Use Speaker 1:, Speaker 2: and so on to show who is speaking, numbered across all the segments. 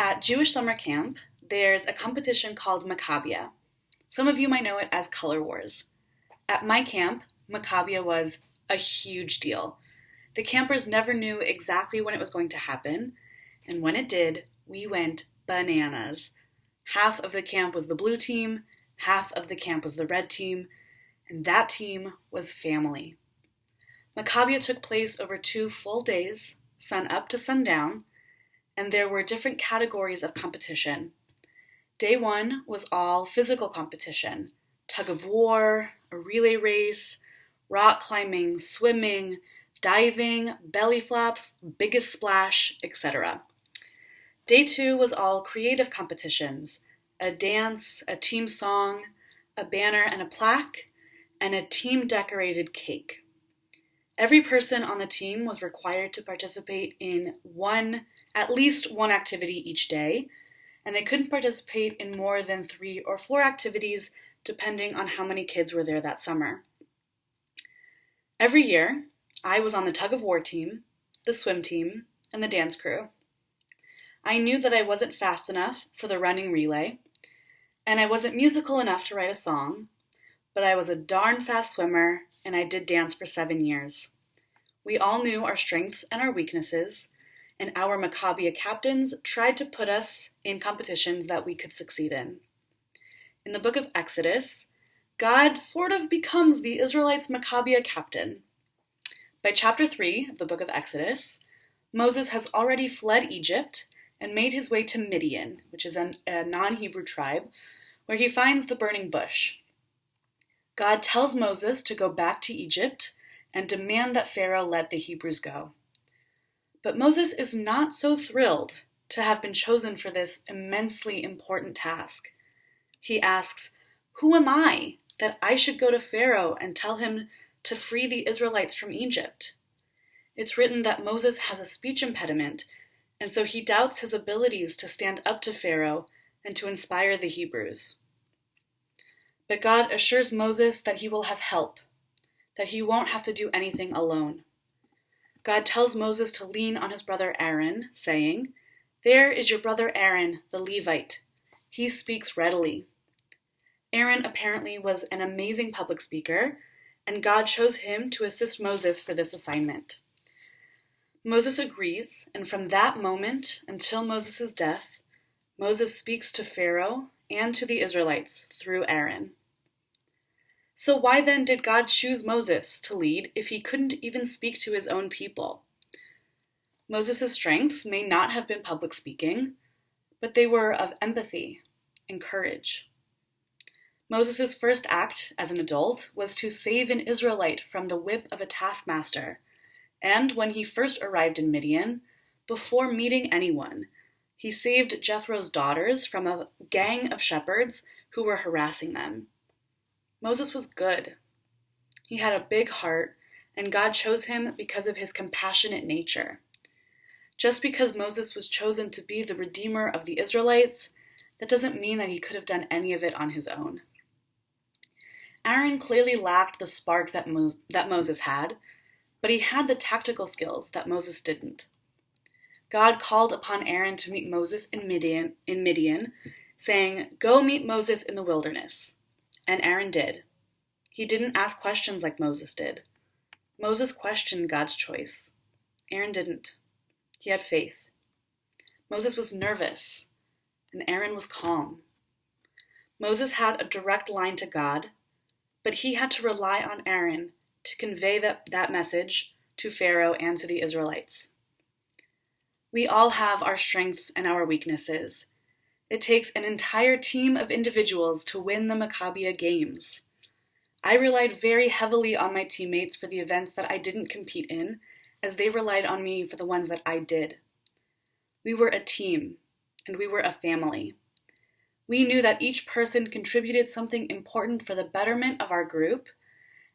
Speaker 1: At Jewish summer camp, there's a competition called Maccabia. Some of you might know it as Color Wars. At my camp, Maccabia was a huge deal. The campers never knew exactly when it was going to happen, and when it did, we went bananas. Half of the camp was the blue team, half of the camp was the red team, and that team was family. Maccabia took place over 2 full days, sun up to sundown, and there were different categories of competition. Day 1 was all physical competition, tug of war, a relay race, rock climbing, swimming, diving, belly flaps, biggest splash, etc. Day 2 was all creative competitions, a dance, a team song, a banner and a plaque, and a team-decorated cake. Every person on the team was required to participate in at least one activity each day, and they couldn't participate in more than 3 or 4 activities depending on how many kids were there that summer. Every year, I was on the tug-of-war team, the swim team, and the dance crew. I knew that I wasn't fast enough for the running relay, and I wasn't musical enough to write a song, but I was a darn fast swimmer, and I did dance for 7 years. We all knew our strengths and our weaknesses, and our Maccabia captains tried to put us in competitions that we could succeed in. In the book of Exodus, God sort of becomes the Israelites' Maccabia captain. By chapter 3 of the book of Exodus, Moses has already fled Egypt and made his way to Midian, which is a non-Hebrew tribe, where he finds the burning bush. God tells Moses to go back to Egypt and demand that Pharaoh let the Hebrews go. But Moses is not so thrilled to have been chosen for this immensely important task. He asks, "Who am I that I should go to Pharaoh and tell him to free the Israelites from Egypt?" It's written that Moses has a speech impediment, and so he doubts his abilities to stand up to Pharaoh and to inspire the Hebrews. But God assures Moses that he will have help, that he won't have to do anything alone. God tells Moses to lean on his brother Aaron, saying, "There is your brother Aaron, the Levite. He speaks readily." Aaron apparently was an amazing public speaker, and God chose him to assist Moses for this assignment. Moses agrees, and from that moment until Moses' death, Moses speaks to Pharaoh and to the Israelites through Aaron. So why then did God choose Moses to lead if he couldn't even speak to his own people? Moses' strengths may not have been public speaking, but they were of empathy and courage. Moses' first act as an adult was to save an Israelite from the whip of a taskmaster, and when he first arrived in Midian, before meeting anyone, he saved Jethro's daughters from a gang of shepherds who were harassing them. Moses was good. He had a big heart, and God chose him because of his compassionate nature. Just because Moses was chosen to be the redeemer of the Israelites, that doesn't mean that he could have done any of it on his own. Aaron clearly lacked the spark that Moses had, but he had the tactical skills that Moses didn't. God called upon Aaron to meet Moses in Midian, saying, "Go meet Moses in the wilderness." And Aaron did. He didn't ask questions like Moses did. Moses questioned God's choice. Aaron didn't. He had faith. Moses was nervous, and Aaron was calm. Moses had a direct line to God, but he had to rely on Aaron to convey that message to Pharaoh and to the Israelites. We all have our strengths and our weaknesses. It takes an entire team of individuals to win the Maccabia games. I relied very heavily on my teammates for the events that I didn't compete in, as they relied on me for the ones that I did. We were a team, and we were a family. We knew that each person contributed something important for the betterment of our group,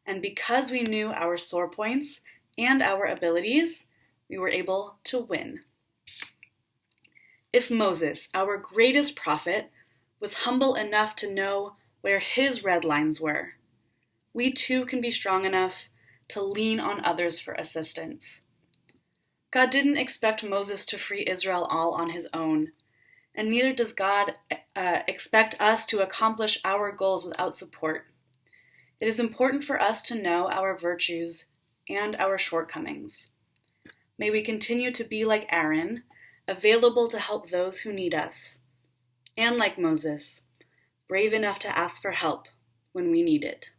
Speaker 1: and because we knew our sore points and our abilities, we were able to win. If Moses, our greatest prophet, was humble enough to know where his red lines were, we too can be strong enough to lean on others for assistance. God didn't expect Moses to free Israel all on his own. and neither does God expect us to accomplish our goals without support. It is important for us to know our virtues and our shortcomings. May we continue to be like Aaron, available to help those who need us, and like Moses, brave enough to ask for help when we need it.